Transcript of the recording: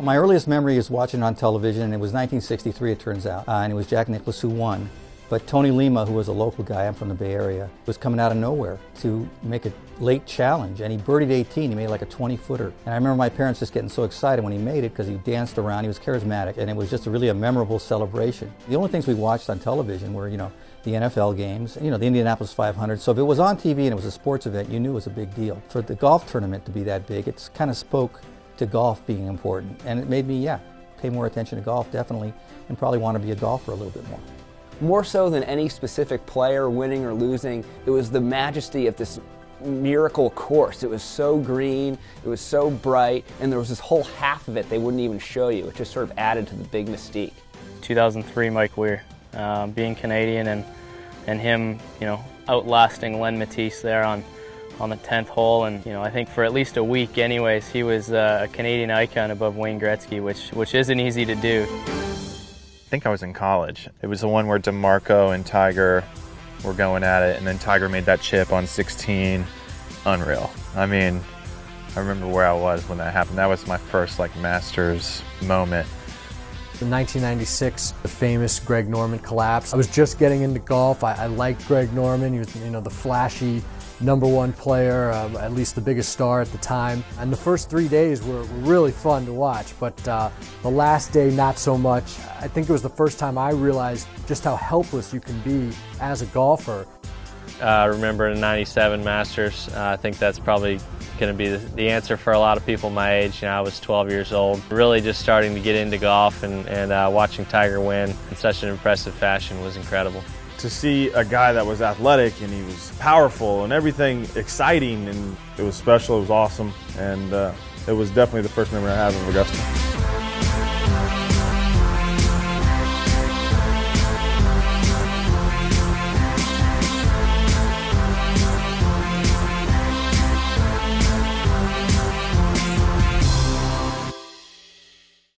My earliest memory is watching on television, and it was 1963, it turns out, and it was Jack Nicklaus who won. But Tony Lima, who was a local guy, I'm from the Bay Area, was coming out of nowhere to make a late challenge, and he birdied 18. He made like a 20-footer. And I remember my parents just getting so excited when he made it because he danced around, he was charismatic, and it was just really a memorable celebration. The only things we watched on television were, the NFL games, the Indianapolis 500. So if it was on TV and it was a sports event, you knew it was a big deal. For the golf tournament to be that big, it kind of spoke to golf being important, and it made me, pay more attention to golf, definitely, and probably want to be a golfer a little bit more. More so than any specific player winning or losing, it was the majesty of this miracle course. It was so green, it was so bright, and there was this whole half of it they wouldn't even show you. It just sort of added to the big mystique. 2003 Mike Weir, being Canadian and him, outlasting Len Matisse there on the 10th hole, and I think for at least a week anyways, he was a Canadian icon above Wayne Gretzky, which isn't easy to do. I think I was in college. It was the one where DeMarco and Tiger were going at it, and then Tiger made that chip on 16. Unreal. I mean, I remember where I was when that happened. That was my first Masters moment. In 1996, the famous Greg Norman collapse. I was just getting into golf. I liked Greg Norman. He was, the flashy #1 player, at least the biggest star at the time. And the first 3 days were really fun to watch, but the last day not so much. I think it was the first time I realized just how helpless you can be as a golfer. I remember the '97 Masters. I think that's probably going to be the answer for a lot of people my age. I was 12 years old, really just starting to get into golf, and watching Tiger win in such an impressive fashion was incredible. To see a guy that was athletic and he was powerful and everything exciting, and it was special, it was awesome, and it was definitely the first memory I have of Augusta.